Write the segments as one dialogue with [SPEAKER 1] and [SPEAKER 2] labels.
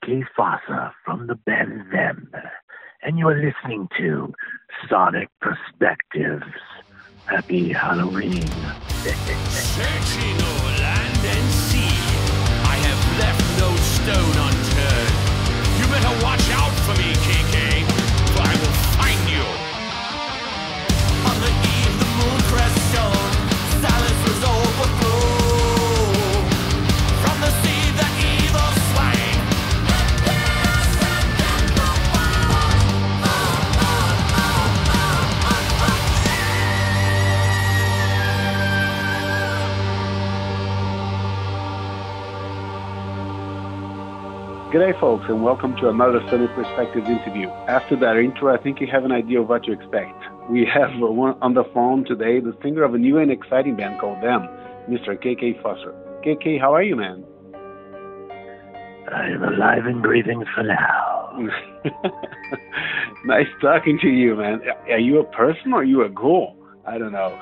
[SPEAKER 1] KK Fossor from the band Them, and you are listening to Sonic Perspectives. Happy Halloween.
[SPEAKER 2] Searching o'er land and sea, I have left no stone unturned. You better watch out for me, KK, for I will find you. On the eve, the moon crest shone, silence was overthrown. From the sea, the evil swang.
[SPEAKER 3] G'day folks, and welcome to another Sonic Perspectives interview. After that intro, I think you have an idea of what to expect. We have on the phone today the singer of a new and exciting band called Them, Mr. KK Fossor. KK, how are you, man?
[SPEAKER 1] I am alive and breathing for now.
[SPEAKER 3] Nice talking to you, man. Are you a person or are you a ghoul? I don't know.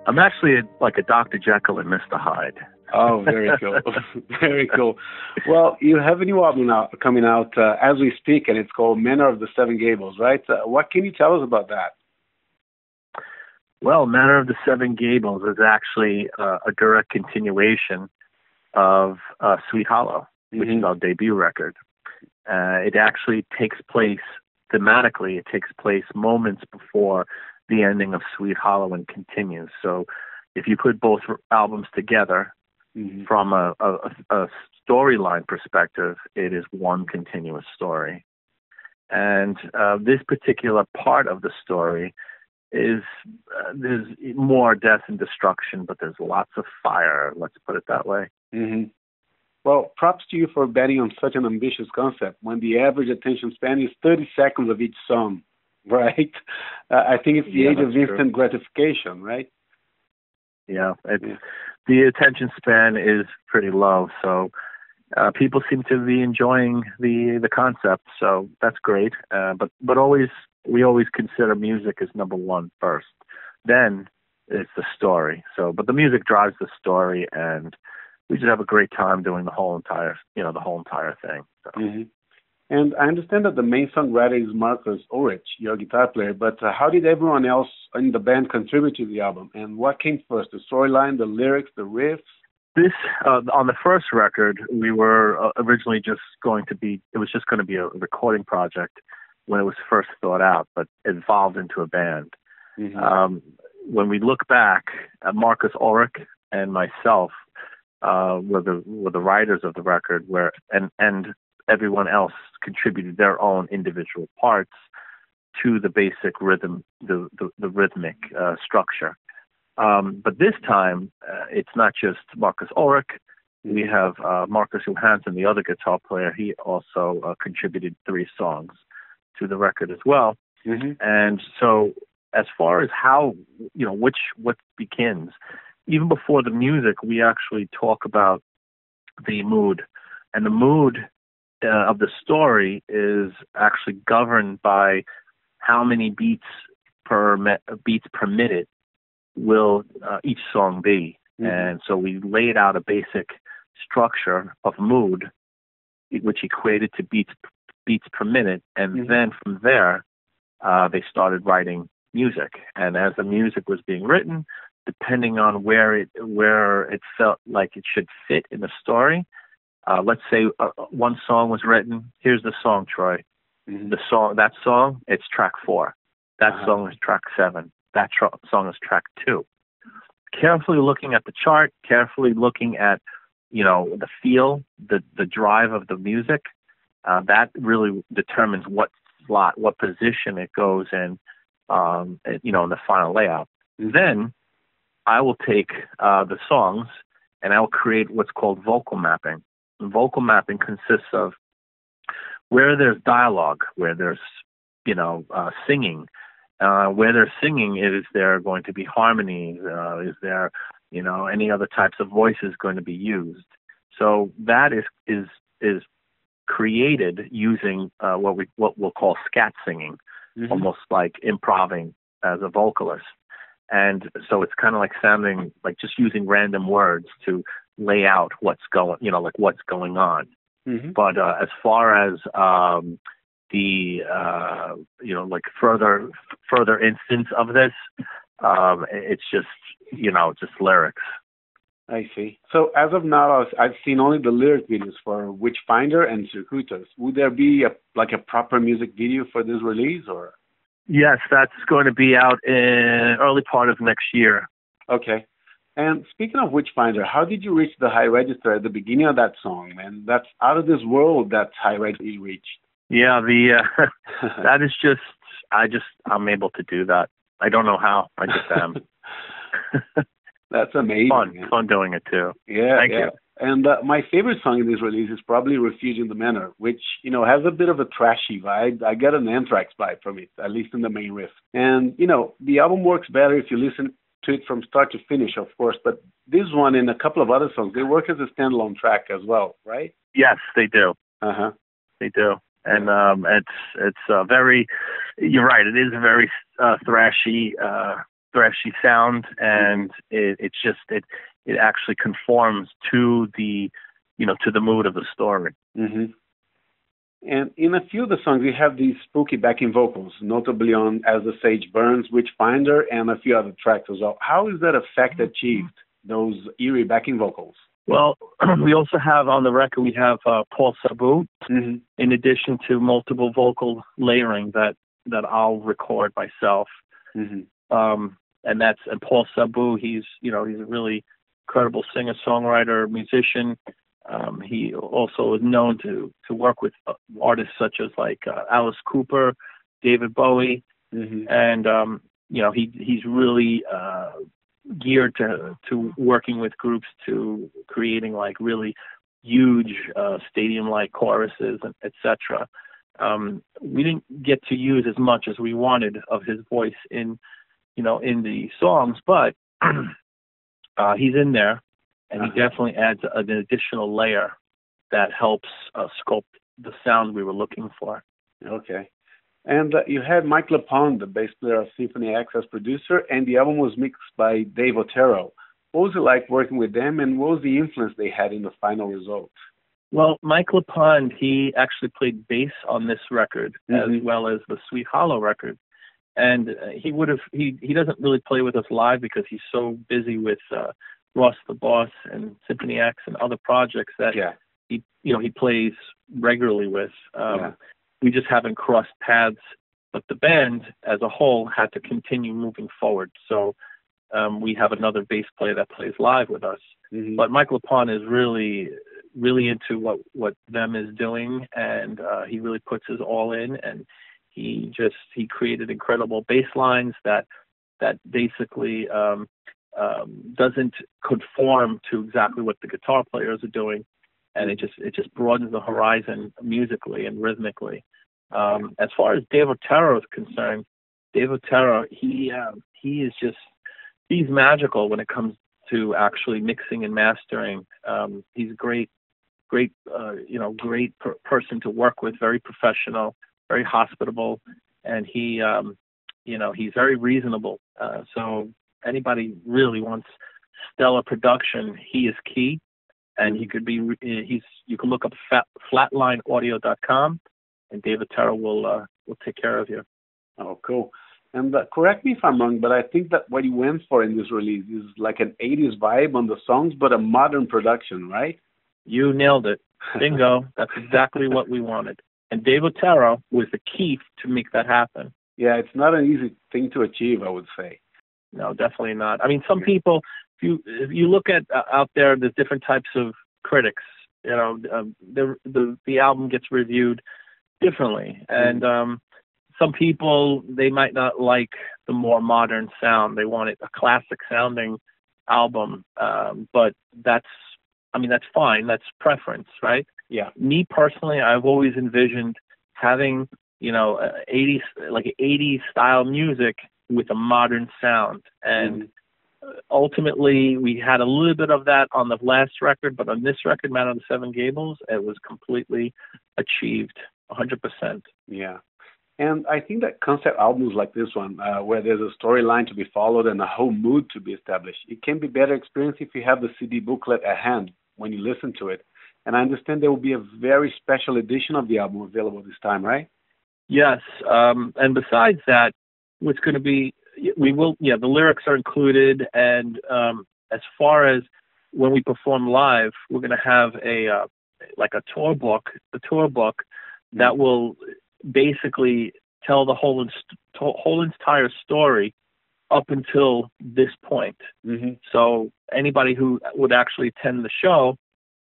[SPEAKER 1] I'm actually like a Dr. Jekyll and Mr. Hyde.
[SPEAKER 3] Oh, very cool. Very cool. Well, you have a new album now coming out as we speak, and it's called Manor of the Seven Gables, right? What can you tell us about that?
[SPEAKER 1] Well, Manor of the Seven Gables is actually a direct continuation of Sweet Hollow, which is our debut record. It actually takes place thematically. It takes place moments before the ending of Sweet Hollow and continues. So if you put both albums together, from a storyline perspective, it is one continuous story. And this particular part of the story is there's more death and destruction, but there's lots of fire, let's put it that way.
[SPEAKER 3] Well, props to you for betting on such an ambitious concept when the average attention span is 30 seconds of each song, right? I think it's the age of instant gratification, right?
[SPEAKER 1] Yeah, the attention span is pretty low, so people seem to be enjoying the concept, so that's great. But we always consider music as number one first. Then it's the story. So, but the music drives the story, and we just have a great time doing the whole entire thing. So. And
[SPEAKER 3] I understand that the main songwriter is Marcus Ulrich, your guitar player, but how did everyone else in the band contribute to the album? And what came first, the storyline, the lyrics, the riffs?
[SPEAKER 1] This, on the first record, we were originally it was just going to be a recording project when it was first thought out, but it evolved into a band. When we look back, Marcus Ulrich and myself were the writers of the record, and everyone else contributed their own individual parts to the basic rhythm, the rhythmic structure. But this time, it's not just Marcus Ulrich. We have Marcus Johansson, the other guitar player. He also contributed 3 songs to the record as well. And so as far as how, what begins, even before the music, we actually talk about the mood. And the mood of the story is actually governed by how many beats per minute will each song be. And so we laid out a basic structure of mood, which equated to beats per minute, and then from there they started writing music. And as the music was being written, depending on where it felt like it should fit in the story. Let's say one song was written. Here's the song, Troy. That song, it's track 4. That song is track 7. That song is track 2. Carefully looking at the chart, carefully looking at, the feel, the drive of the music, that really determines what slot, what position it goes in, in the final layout. Then I will take the songs and I will create what's called vocal mapping. Vocal mapping consists of where there's dialogue, where there's, singing. Where there's singing, is there going to be harmonies? Is there, any other types of voices going to be used? So that is created using what we'll call scat singing, almost like improving as a vocalist. And so it's kind of like sounding like just using random words to lay out what's going, like what's going on.
[SPEAKER 3] Mm-hmm.
[SPEAKER 1] But as far as like further instance of this, it's just just lyrics.
[SPEAKER 3] I see. So as of now, I've seen only the lyric videos for Witchfinder and Circuitous. Would there be a proper music video for this release, or?
[SPEAKER 1] Yes, that's going to be out in early part of next year.
[SPEAKER 3] Okay. And speaking of Witchfinder, how did you reach the high register at the beginning of that song, man? That's out of this world, that high register you reached.
[SPEAKER 1] Yeah, that is just, I'm able to do that. I don't know how. I just am.
[SPEAKER 3] That's amazing.
[SPEAKER 1] Fun doing it too.
[SPEAKER 3] Yeah,
[SPEAKER 1] Thank you.
[SPEAKER 3] And my favorite song in this release is probably Refuge in the Manor, which, has a bit of a trashy vibe. I get an Anthrax vibe from it, at least in the main riff. And, the album works better if you listen to it from start to finish, of course, but this one and a couple of other songs, they work as a standalone track as well, right?
[SPEAKER 1] Yes, they do.
[SPEAKER 3] Uh-huh.
[SPEAKER 1] They do. And it's very, you're right, it is a very thrashy sound, and it actually conforms to the mood of the story.
[SPEAKER 3] Mm-hmm. And in a few of the songs, you have these spooky backing vocals, notably on As the Sage Burns, Witchfinder, and a few other tracks as well. How is that effect achieved, those eerie backing vocals?
[SPEAKER 1] Well, we also have on the record, we have Paul Sabu,
[SPEAKER 3] mm-hmm.
[SPEAKER 1] in addition to multiple vocal layering that I'll record myself.
[SPEAKER 3] Mm-hmm.
[SPEAKER 1] And Paul Sabu, he's a really incredible singer, songwriter, musician. He also is known to work with artists such as like Alice Cooper, David Bowie,
[SPEAKER 3] mm-hmm.
[SPEAKER 1] and he's really geared to working with groups to creating like really huge stadium-like choruses, etc. We didn't get to use as much as we wanted of his voice in the songs, but he's in there, and he definitely adds an additional layer that helps sculpt the sound we were looking for.
[SPEAKER 3] Okay. And you had Mike LePond, the bass player of Symphony X, as producer, and the album was mixed by Dave Otero. What was it like working with them, and what was the influence they had in the final result?
[SPEAKER 1] Well, Mike LePond, he actually played bass on this record, mm-hmm. as well as the Sweet Hollow record. And he doesn't really play with us live because he's so busy with Ross the Boss and Symphony X and other projects that he plays regularly with. We just haven't crossed paths, but the band as a whole had to continue moving forward. So we have another bass player that plays live with us.
[SPEAKER 3] Mm-hmm.
[SPEAKER 1] But Mike LePond is really, really into what them is doing, and he really puts his all in, and he created incredible bass lines that basically doesn't conform to exactly what the guitar players are doing, and it just broadens the horizon musically and rhythmically. As far as Dave Otero is concerned, Dave Otero, he's magical when it comes to actually mixing and mastering. He's a great person to work with, very professional, very hospitable, and he's very reasonable. So anybody really wants stellar production, he is key, and you can look up flatlineaudio.com, and Dave Otero will take care of you.
[SPEAKER 3] Oh, cool. And correct me if I'm wrong, but I think that what you went for in this release is like an 80s vibe on the songs, but a modern production, right?
[SPEAKER 1] You nailed it. Bingo. That's exactly what we wanted. And Dave Otero was the key to make that happen.
[SPEAKER 3] Yeah, it's not an easy thing to achieve, I would say.
[SPEAKER 1] No, definitely not. I mean, some people, if you look at out there's different types of critics. The album gets reviewed differently, and some people, they might not like the more modern sound. They want a classic sounding album, but that's fine. That's preference, right?
[SPEAKER 3] Yeah.
[SPEAKER 1] Me personally, I've always envisioned having 80s style music with a modern sound, and ultimately we had a little bit of that on the last record, but on this record, Man of the Seven Gables, it was completely achieved, 100%.
[SPEAKER 3] Yeah. And I think that concept albums like this one, where there's a storyline to be followed and a whole mood to be established, it can be better experience if you have the CD booklet at hand when you listen to it. And I understand there will be a very special edition of the album available this time, right?
[SPEAKER 1] Yes. And besides that, what's going to be, the lyrics are included. And as far as when we perform live, we're going to have a tour book that will basically tell the whole entire story up until this point. Mm-hmm. So anybody who would actually attend the show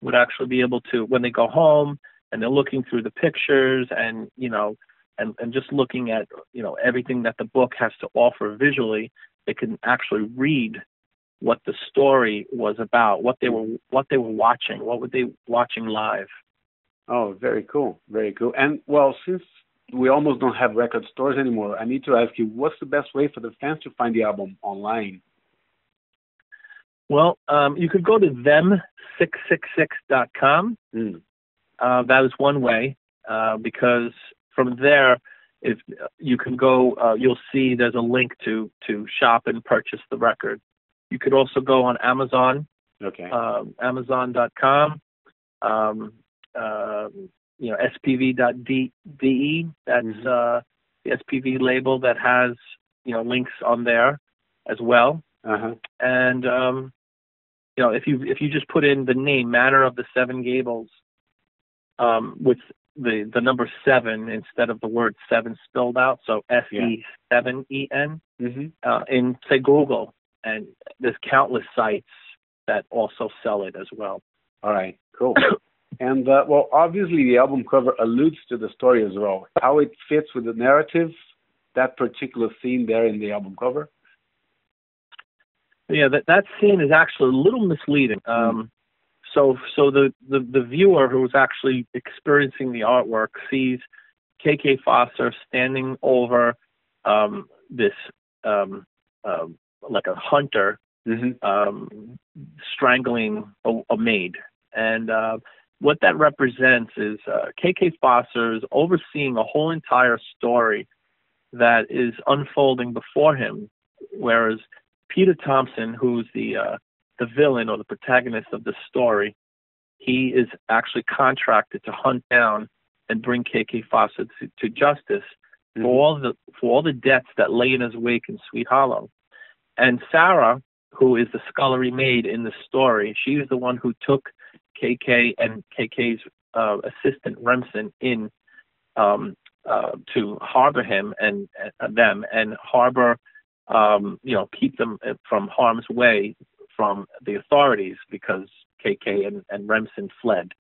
[SPEAKER 1] would actually be able to, when they go home and they're looking through the pictures and, and just looking at, everything that the book has to offer visually, they can actually read what the story was about, what they were watching, what were they watching live.
[SPEAKER 3] Oh, very cool. Very cool. And well, since we almost don't have record stores anymore, I need to ask you, what's the best way for the fans to find the album online?
[SPEAKER 1] Well, you could go to them666.com. That is one way, because from there, if you can go, you'll see there's a link to shop and purchase the record. You could also go on Amazon, Amazon.com, spv.de. That's the SPV label that has links on there as well. And if you just put in the name Manor of the Seven Gables with the number 7 instead of the word 7 spelled out, so SE7EN, in say Google, and there's countless sites that also sell it as well.
[SPEAKER 3] All right, cool. And well, obviously the album cover alludes to the story as well. How it fits with the narrative, that particular scene there in the album cover.
[SPEAKER 1] Yeah, that scene is actually a little misleading. So the viewer who is actually experiencing the artwork sees KK Fossor standing over this like a hunter strangling a maid, and what that represents is KK Fossor is overseeing a whole entire story that is unfolding before him, whereas Peter Thompson, who's the villain or the protagonist of the story, he is actually contracted to hunt down and bring KK Fossor to justice for all the debts that lay in his wake in Sweet Hollow. And Sarah, who is the scullery maid in the story, she is the one who took KK and KK's assistant Remsen in to harbor him and them, and harbor, keep them from harm's way from the authorities, because KK and Remsen fled.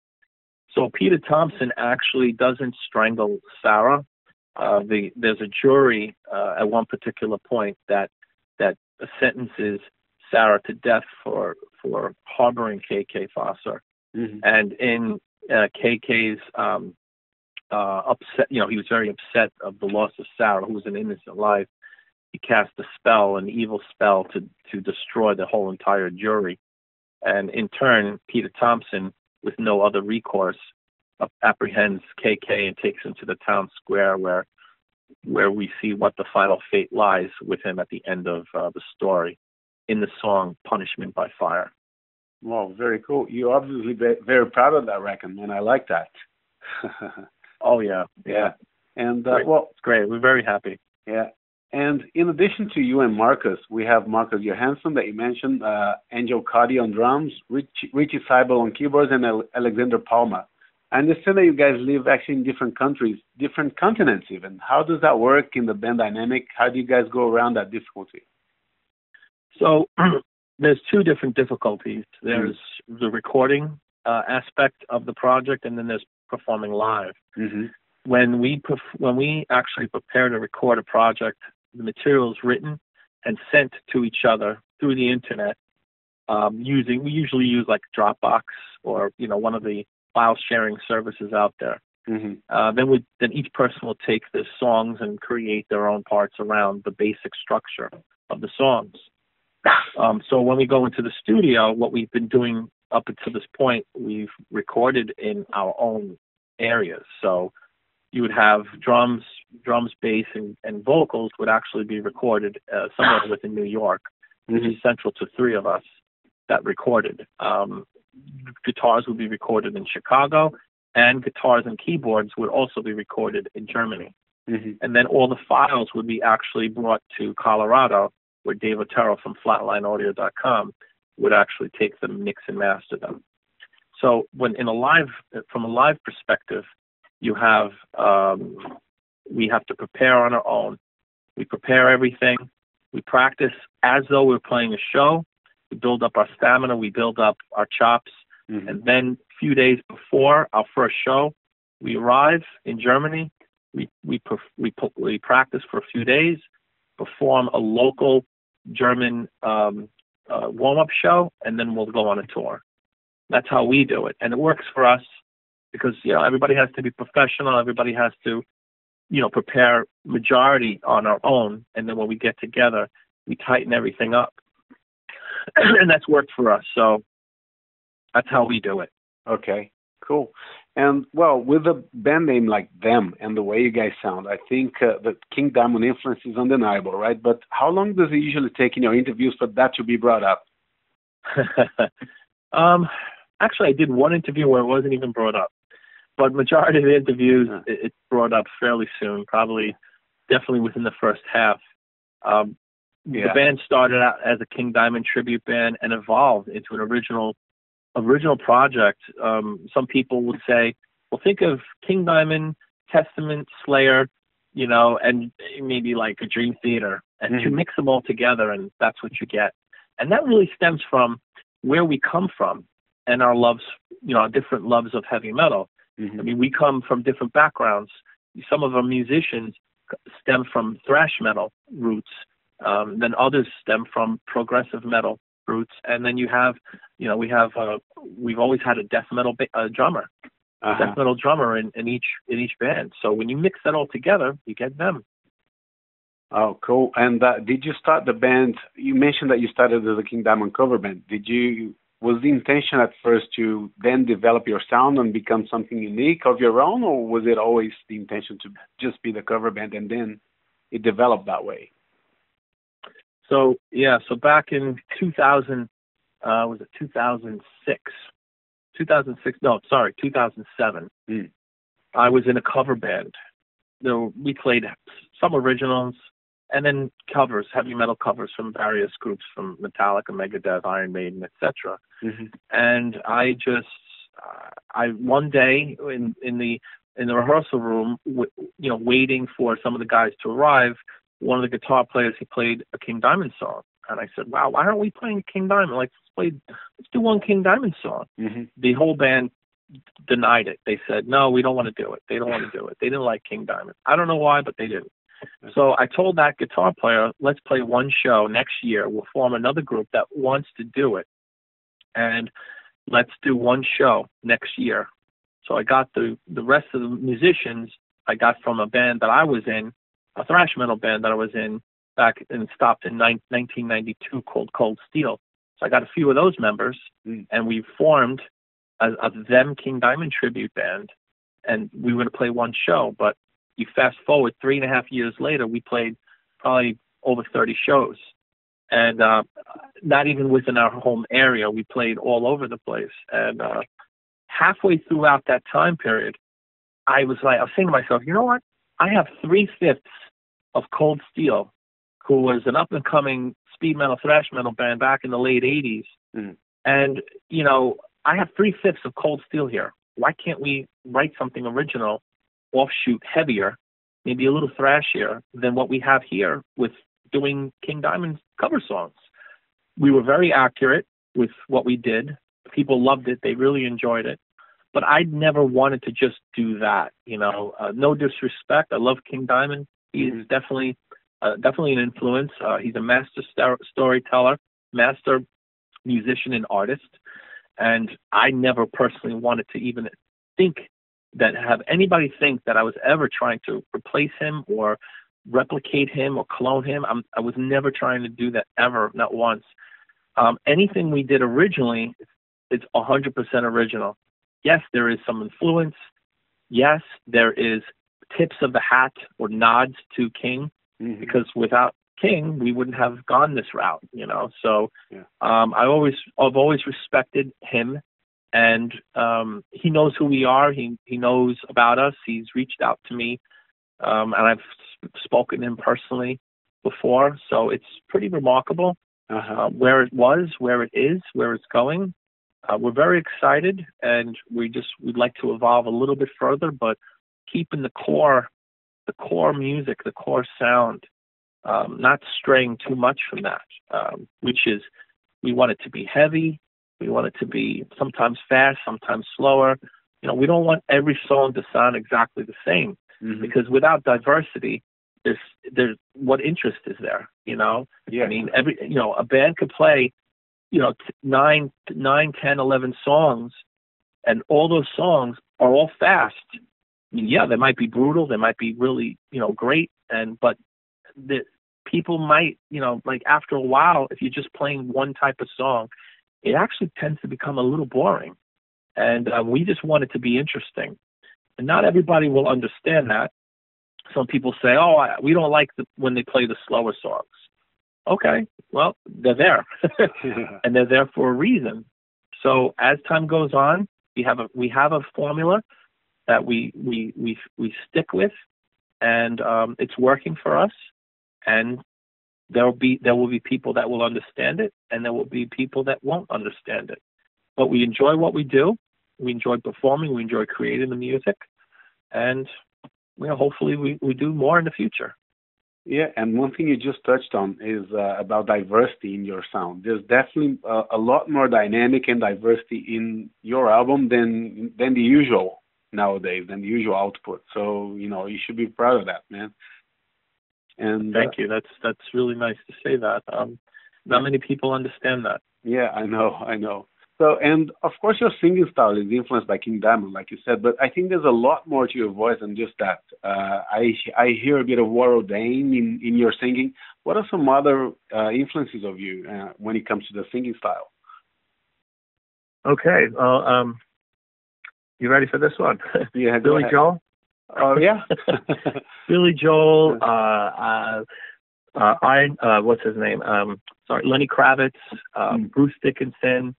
[SPEAKER 1] So Peter Thompson actually doesn't strangle Sarah. There's a jury at one particular point that sentences Sarah to death for harboring KK Fossor. And in KK's upset, he was very upset of the loss of Sarah, who was an innocent life. He cast a spell, an evil spell, to destroy the whole entire jury. And in turn, Peter Thompson, with no other recourse, apprehends KK and takes him to the town square where we see what the final fate lies with him at the end of the story in the song Punishment by Fire.
[SPEAKER 3] Wow, very cool. You're obviously very proud of that record, man. I like that.
[SPEAKER 1] Oh, yeah.
[SPEAKER 3] And,
[SPEAKER 1] it's great. We're very happy.
[SPEAKER 3] Yeah. And in addition to you and Marcus, we have Marcus Johansson that you mentioned, Angel Cuddy on drums, Richie Seibel on keyboards, and Alexander Palma. I understand that you guys live actually in different countries, different continents even. How does that work in the band dynamic? How do you guys go around that difficulty?
[SPEAKER 1] So there's two different difficulties. There's the recording aspect of the project, and then there's performing live. When we actually prepare to record a project, the material is written and sent to each other through the internet. We usually use like Dropbox or one of the file sharing services out there. Then each person will take the songs and create their own parts around the basic structure of the songs. So when we go into the studio, what we've been doing up until this point, we've recorded in our own areas. So you would have drums drums, bass, and vocals would actually be recorded somewhere within New York, which is central to three of us that recorded. Guitars would be recorded in Chicago, and guitars and keyboards would also be recorded in Germany. And then all the files would be actually brought to Colorado, where Dave Otero from flatlineaudio.com would actually take them, mix and master them. So when from a live perspective, you have, we have to prepare on our own. We prepare everything. We practice as though we're playing a show. We build up our stamina. We build up our chops. And then a few days before our first show, we arrive in Germany. We practice for a few days, perform a local German warm-up show, and then we'll go on a tour. That's how we do it. And it works for us because, everybody has to be professional. Everybody has to, prepare majority on our own. And then when we get together, we tighten everything up. And that's worked for us. So that's how we do it.
[SPEAKER 3] Okay, cool. And, well, with a band name like them and the way you guys sound, I think the King Diamond influence is undeniable, right? But how long does it usually take in your interviews for that to be brought up?
[SPEAKER 1] Actually, I did one interview where it wasn't even brought up. But majority of the interviews, it's brought up fairly soon, definitely within the first half. The band started out as a King Diamond tribute band and evolved into an original project. Some people would say, well, think of King Diamond, Testament, Slayer, and maybe like a Dream Theater, and you mix them all together, and that's what you get. And that really stems from where we come from and our loves, our different loves of heavy metal. I mean, we come from different backgrounds. Some of our musicians stem from thrash metal roots. Then others stem from progressive metal roots. And then you have, we've always had a death metal drummer, death metal drummer in each band. So when you mix that all together, you get them.
[SPEAKER 3] Oh, cool. And did you start the band? You mentioned that you started as a King Diamond cover band. Was the intention at first to then develop your sound and become something unique of your own, or was it always the intention to just be the cover band and then it developed that way?
[SPEAKER 1] So back in 2000, was it 2006? 2007. I was in a cover band. We played some originals and then covers, heavy metal covers from various groups, from Metallica, Megadeth, Iron Maiden, etc. And I one day in the rehearsal room, waiting for some of the guys to arrive, one of the guitar players, he played a King Diamond song. And I said, wow, why aren't we playing King Diamond? Let's do one King Diamond song. The whole band denied it. They said, no, we don't want to do it. They don't want to do it. They didn't like King Diamond. I don't know why, but they didn't. So I told that guitar player, let's play one show next year. We'll form another group that wants to do it. And let's do one show next year. So I got the rest of the musicians I got from a band that I was in, a thrash metal band that I was in back and stopped in 1992 called Cold Steel. So I got a few of those members, and we formed a them King Diamond tribute band, and we were going to play one show. But you fast forward 3.5 years later, we played probably over 30 shows, and not even within our home area. We played all over the place. And halfway throughout that time period, I was saying to myself, you know what? I have 3/5 of Cold Steel, who was an up-and-coming speed metal, thrash metal band back in the late 80s. And, I have 3/5 of Cold Steel here. Why can't we write something original, offshoot, heavier, maybe a little thrashier than what we have here with doing King Diamond cover songs? We were very accurate with what we did. People loved it. They really enjoyed it. But I never wanted to just do that, no disrespect. I love King Diamond. He's definitely an influence. He's a master storyteller, master musician and artist. And I never personally wanted to even have anybody think that I was ever trying to replace him or replicate him or clone him. I was never trying to do that ever, not once. Anything we did originally, it's 100% original. Yes, there is some influence. Yes, there is tips of the hat or nods to King, because without King, we wouldn't have gone this route, you know. So I've always respected him, and he knows who we are. He knows about us. He's reached out to me, and I've spoken to him personally before. So it's pretty remarkable where it was, where it is, where it's going. We're very excited, and we'd like to evolve a little bit further, but keeping the core music, the core sound, not straying too much from that, which is, we want it to be heavy. We want it to be sometimes fast, sometimes slower. You know, we don't want every song to sound exactly the same, because without diversity, there's what interest is there, you know? I mean, a band could play, 9, 10, 11 songs, and all those songs are all fast. I mean, yeah, they might be brutal, they might be really, great, but the people might, like after a while, if you're just playing one type of song, it actually tends to become a little boring. And we just want it to be interesting. And not everybody will understand that. Some people say, we don't like when they play the slower songs. Okay, well, they're there. And they're there for a reason. So as time goes on, we have a formula that we stick with, and it's working for us. And there will be people that will understand it, and there will be people that won't understand it. But we enjoy what we do. We enjoy performing. We enjoy creating the music, and hopefully we do more in the future.
[SPEAKER 3] Yeah, and one thing you just touched on is about diversity in your sound. There's definitely a lot more dynamic and diversity in your album than the usual nowadays, than the usual output. So, you should be proud of that, man. And
[SPEAKER 1] thank you. That's really nice to say that. Not many people understand that.
[SPEAKER 3] Yeah, I know. So, and of course your singing style is influenced by King Diamond, like you said, but I think there's a lot more to your voice than just that. I hear a bit of Warren Dane in your singing. What are some other influences of you when it comes to the singing style?
[SPEAKER 1] Okay, well, you ready for this one?
[SPEAKER 3] Yeah,
[SPEAKER 1] Billy Joel?
[SPEAKER 3] Oh, yeah.
[SPEAKER 1] Billy Joel, what's his name? Lenny Kravitz, Bruce Dickinson.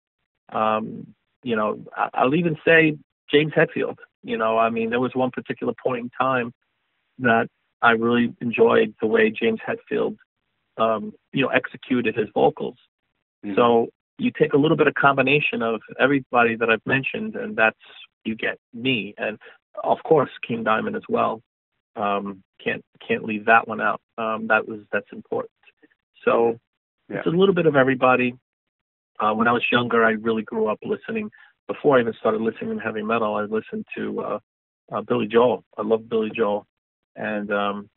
[SPEAKER 1] I'll even say James Hetfield. There was one particular point in time that I really enjoyed the way James Hetfield, executed his vocals. So you take a little bit of combination of everybody that I've mentioned, and you get me. And of course, King Diamond as well. Can't leave that one out. That's important. So it's a little bit of everybody. When I was younger, I really grew up listening. Before I even started listening to heavy metal, I listened to Billy Joel. I love Billy Joel, and I'm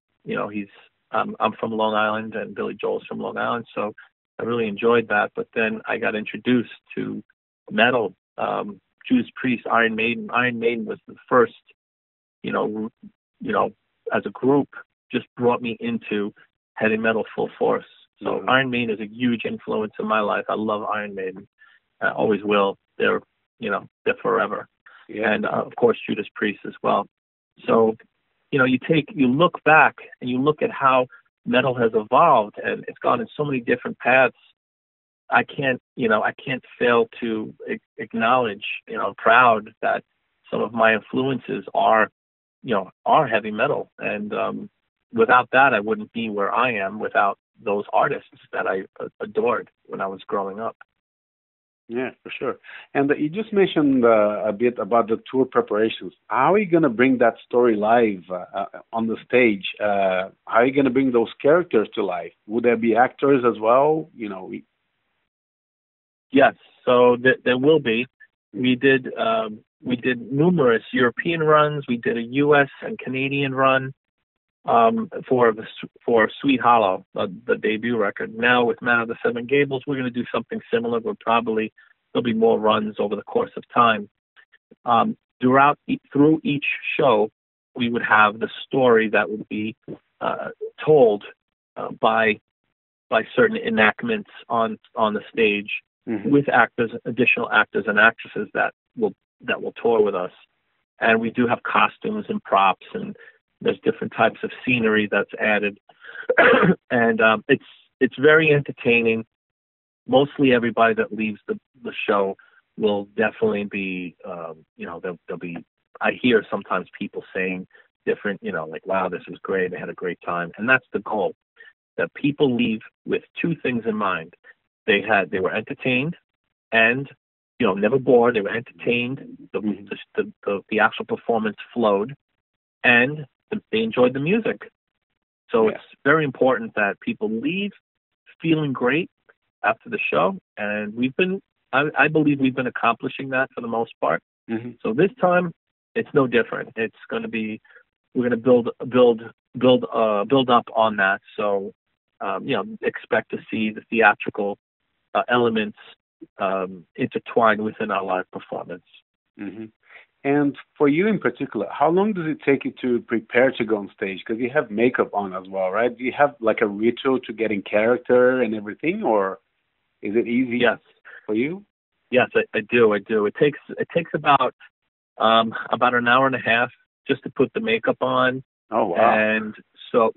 [SPEAKER 1] from Long Island, and Billy Joel's from Long Island, so I really enjoyed that. But then I got introduced to metal, Judas Priest, Iron Maiden. Iron Maiden was the first, as a group, just brought me into heavy metal full force. So Iron Maiden is a huge influence in my life. I love Iron Maiden. I always will. They're forever. Yeah. And of course, Judas Priest as well. So, you look back and you look at how metal has evolved, and it's gone in so many different paths. I can't fail to acknowledge, proud that some of my influences are heavy metal. And without that, I wouldn't be where I am without those artists that I adored when I was growing up.
[SPEAKER 3] Yeah, for sure. And you just mentioned a bit about the tour preparations. How are you going to bring that story live on the stage? How are you going to bring those characters to life? Would there be actors as well?
[SPEAKER 1] Yes, so there will be. We did numerous European runs. We did a U.S. and Canadian run for Sweet Hollow, the debut record. Now with Man of the Seven Gables, we're going to do something similar, but there'll be more runs over the course of time. Through each show, we would have the story that would be told by certain enactments on the stage, with additional actors and actresses that will tour with us. And we do have costumes and props and There's different types of scenery that's added, and it's very entertaining. Mostly everybody that leaves the show will definitely be, they'll be. I hear sometimes people saying different, like, wow, this was great. They had a great time, and that's the goal. That people leave with two things in mind. They were entertained, and never bored. They were entertained. The actual performance flowed, and they enjoyed the music. So It's very important that people leave feeling great after the show, and I believe we've been accomplishing that for the most part. So this time, it's no different. It's going to be, we're going to build up on that. So, expect to see the theatrical elements intertwined within our live performance.
[SPEAKER 3] And for you in particular, how long does it take you to prepare to go on stage? Because you have makeup on as well, right? Do you have like a ritual to get in character and everything, or is it easy for you?
[SPEAKER 1] Yes, I do. It takes about an hour and a half just to put the makeup on.
[SPEAKER 3] Oh, wow.
[SPEAKER 1] And so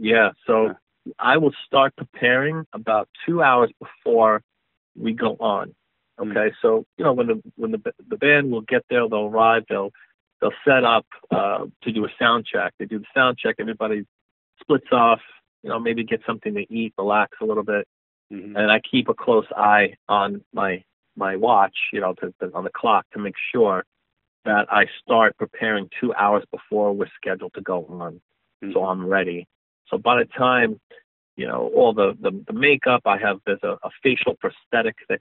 [SPEAKER 1] I will start preparing about 2 hours before we go on. Okay, so when the band will get there, they'll arrive. They'll set up to do a sound check. They do the sound check. Everybody splits off. Maybe get something to eat, relax a little bit, and I keep a close eye on my watch, on the clock to make sure that I start preparing 2 hours before we're scheduled to go on, so I'm ready. So by the time all the makeup, there's a facial prosthetic that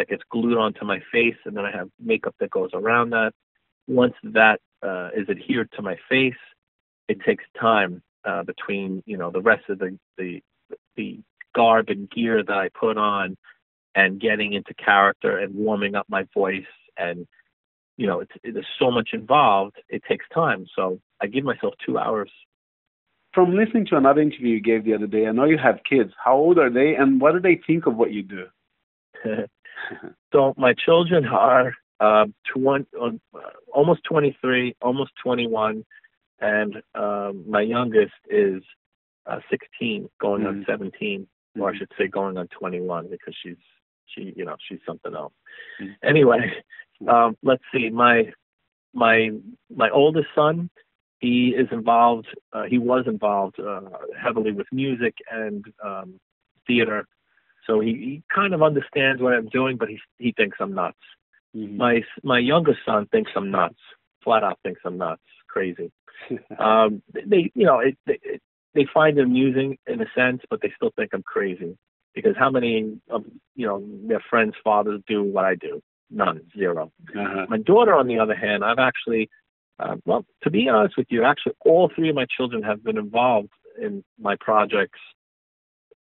[SPEAKER 1] gets glued onto my face, and then I have makeup that goes around that. Once that is adhered to my face, it takes time between the rest of the garb and gear that I put on and getting into character and warming up my voice, and there's so much involved. It takes time, so I give myself 2 hours.
[SPEAKER 3] From listening to another interview you gave the other day, I know you have kids. How old are they, and what do they think of what you do?
[SPEAKER 1] So my children are almost 23, almost 21, and my youngest is 16, going on 17, or I should say going on 21, because she's something else. Anyway, let's see. My oldest son, he is involved. He was involved heavily with music and theater, so he kind of understands what I'm doing, but he thinks I'm nuts. My youngest son thinks I'm nuts. Flat out thinks I'm nuts. Crazy. They find it amusing in a sense, but they still think I'm crazy, because how many of their friends' fathers do what I do? None. Zero. My daughter, on the other hand, I've actually. To be honest with you, actually, all three of my children have been involved in my projects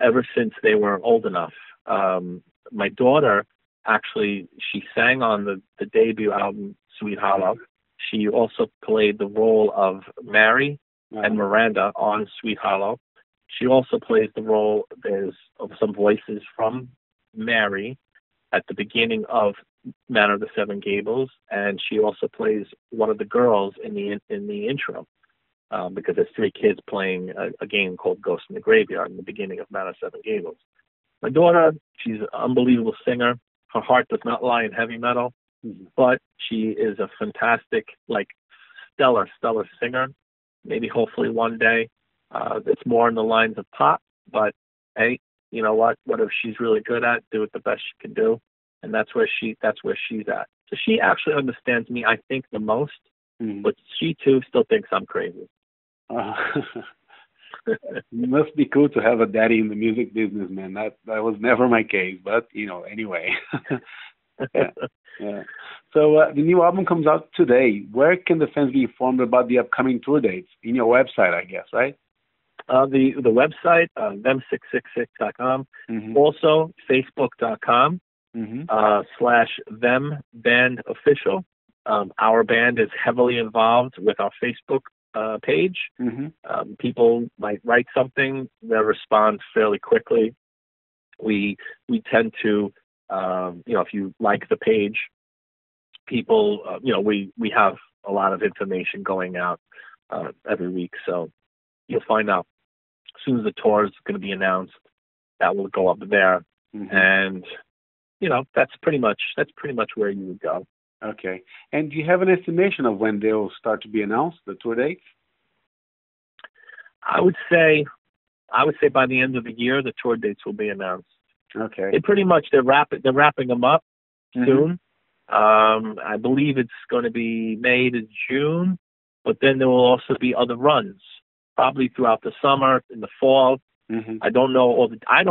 [SPEAKER 1] ever since they were old enough. My daughter, actually, she sang on the debut album, Sweet Hollow. She also played the role of Mary and Miranda on Sweet Hollow. She also plays the role of some voices from Mary at the beginning of Manor of the Seven Gables, and she also plays one of the girls in the intro, because there's three kids playing a game called Ghost in the Graveyard in the beginning of Manor of the Seven Gables. My daughter, she's an unbelievable singer. Her heart does not lie in heavy metal, but she is a fantastic, stellar singer. Maybe hopefully one day it's more in the lines of pop, but hey, you know what? Whatever she's really good at, do it the best she can do. And that's where she's at. So she actually understands me, I think, the most, but she too still thinks I'm crazy.
[SPEAKER 3] It must be cool to have a daddy in the music business, man. That was never my case, but anyway. Yeah. So the new album comes out today. Where can the fans be informed about the upcoming tour dates? In your website, I guess, right?
[SPEAKER 1] The website, them666.com. Also, facebook.com. /thembandofficial. Our band is heavily involved with our Facebook page. People might write something, they'll respond fairly quickly. We tend to, if you like the page, people, we have a lot of information going out every week. So find out. As soon as the tour is going to be announced, that will go up there. And, that's pretty much where you would go.
[SPEAKER 3] Okay. And do you have an estimation of when they'll start to be announced, the tour dates?
[SPEAKER 1] I would say by the end of the year, the tour dates will be announced.
[SPEAKER 3] Okay.
[SPEAKER 1] They're wrapping them up soon. I believe it's going to be May to June, but then there will also be other runs, probably throughout the summer, in the fall. I don't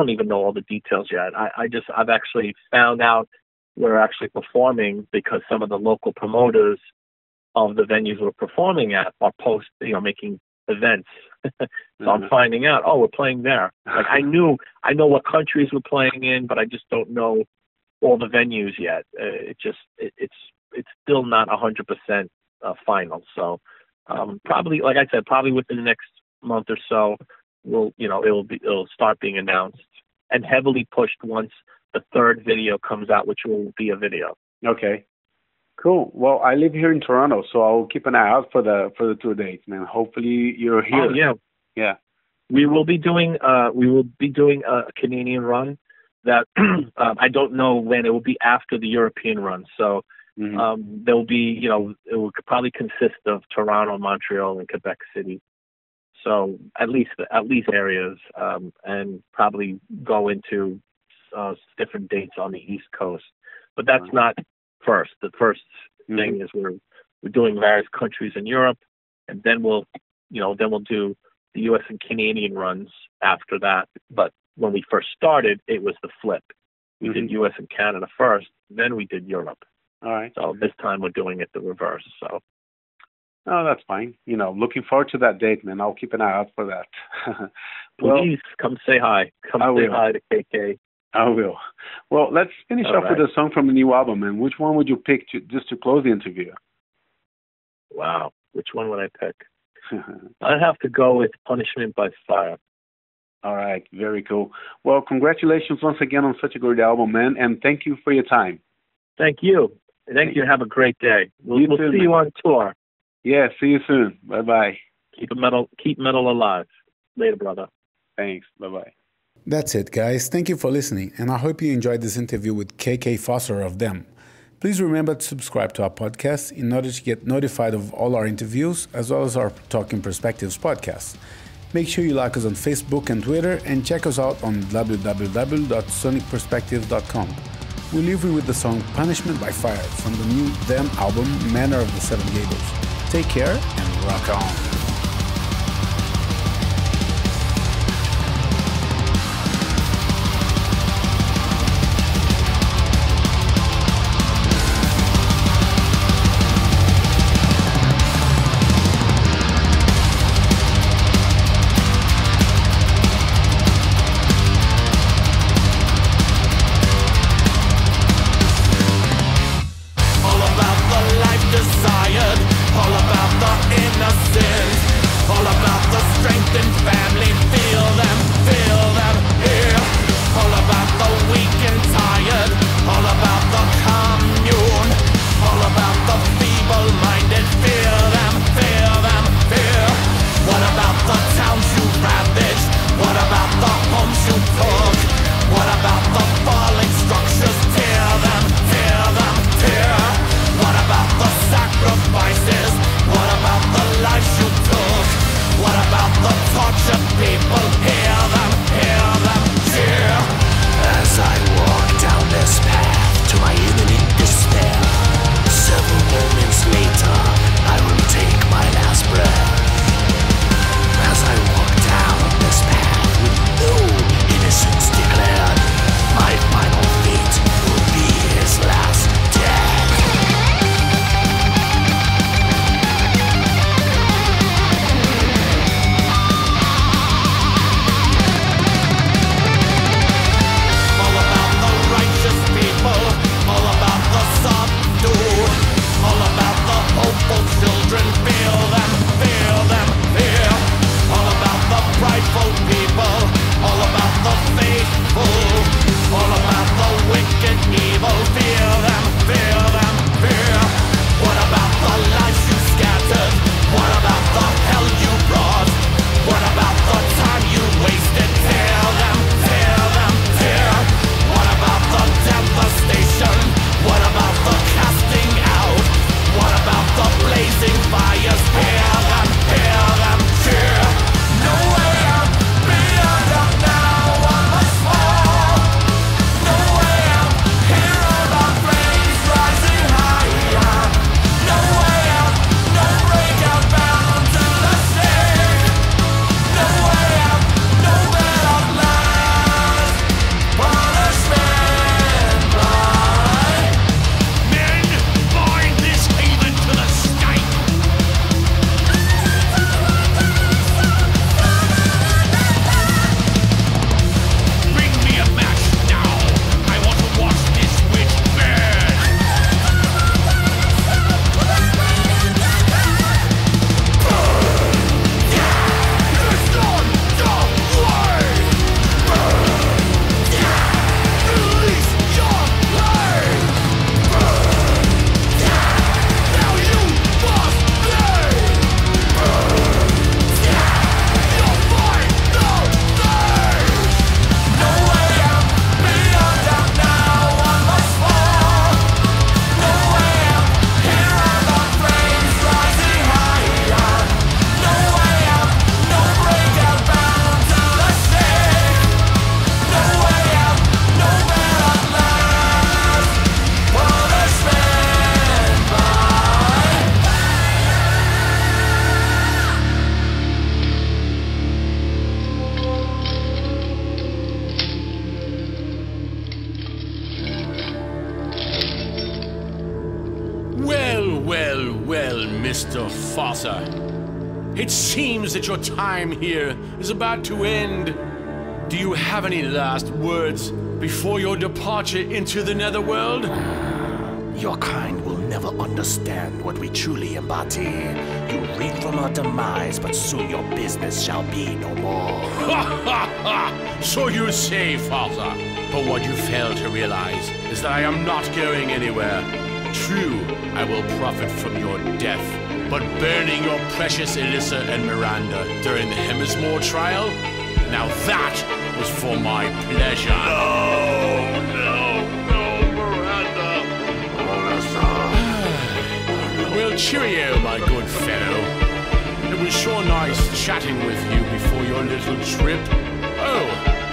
[SPEAKER 1] even know all the details yet. I've actually found out we're actually performing because some of the local promoters of the venues we're performing at are making events. So I'm finding out, we're playing there. Like I know what countries we're playing in, but I just don't know all the venues yet. It's still not 100% final. So probably, like I said, probably within the next month or so, it'll start being announced and heavily pushed once the third video comes out, which will be a video.
[SPEAKER 3] Okay. Cool. Well, I live here in Toronto, so I'll keep an eye out for the tour dates, man. Hopefully you're here.
[SPEAKER 1] Oh, yeah.
[SPEAKER 3] Yeah.
[SPEAKER 1] We will be doing a Canadian run that I don't know when. It will be after the European run. So there'll be, it will probably consist of Toronto, Montreal, and Quebec City. So at least areas, and probably go into different dates on the East Coast. But that's not first. The first thing is we're doing various countries in Europe, and then we'll do the U.S. and Canadian runs after that. But when we first started, it was the flip. We did U.S. and Canada first, then we did Europe.
[SPEAKER 3] All right.
[SPEAKER 1] So this time we're doing it the reverse. So.
[SPEAKER 3] Oh, that's fine. Looking forward to that date, man. I'll keep an eye out for that.
[SPEAKER 1] Please come say hi. Come say hi to KK.
[SPEAKER 3] I will. Well, let's finish off with a song from the new album, man. Which one would you pick just to close the interview?
[SPEAKER 1] Wow. Which one would I pick? I'd have to go with Punishment by Fire.
[SPEAKER 3] All right. Very cool. Well, congratulations once again on such a great album, man. And thank you for your time.
[SPEAKER 1] Thank you. Thank you. Have a great day. We'll see you on tour.
[SPEAKER 3] Yeah, see you soon. Bye-bye.
[SPEAKER 1] Keep metal alive. Later, brother.
[SPEAKER 3] Thanks. Bye-bye.
[SPEAKER 4] That's it, guys. Thank you for listening, and I hope you enjoyed this interview with KK Fossor of Them. Please remember to subscribe to our podcast in order to get notified of all our interviews, as well as our Talking Perspectives podcast. Make sure you like us on Facebook and Twitter, and check us out on www.sonicperspectives.com. We'll leave you with the song Punishment by Fire from the new Them album, Manor of the Seven Gables. Take care and rock on.
[SPEAKER 2] Mr. Fossor. It seems that your time here is about to end. Do you have any last words before your departure into the netherworld?
[SPEAKER 5] Your kind will never understand what we truly embody. You reap from our demise, but soon your business shall be no more.
[SPEAKER 2] Ha ha ha! So you say, Fossor. But what you fail to realize is that I am not going anywhere. True, I will profit from your death, but burning your precious Alyssa and Miranda during the Hemsmore trial? Now that was for my pleasure. No, Miranda. Alyssa. Well, cheerio, my good fellow. It was sure nice chatting with you before your little trip. Oh,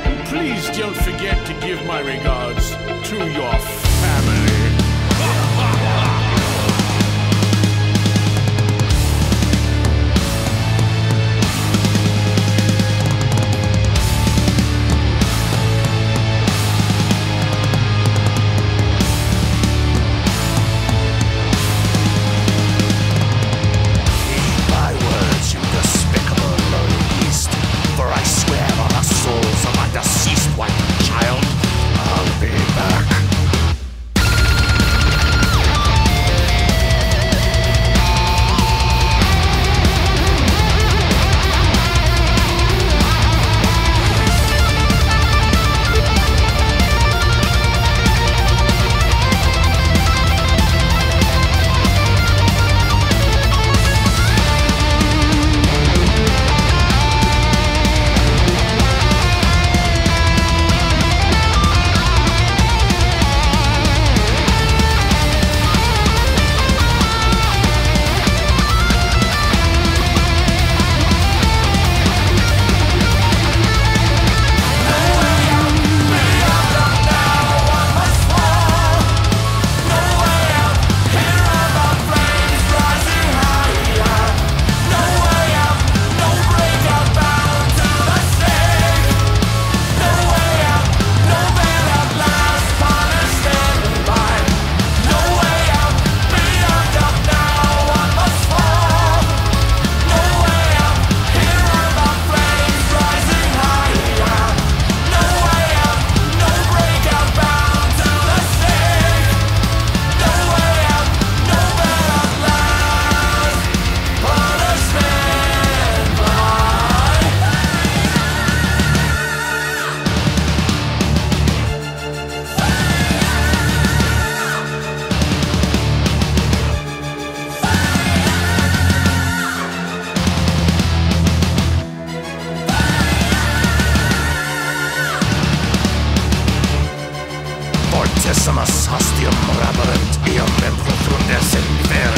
[SPEAKER 2] and please don't forget to give my regards to your family.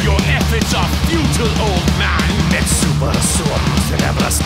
[SPEAKER 2] Your efforts are futile, old man.
[SPEAKER 5] Et super sum celebras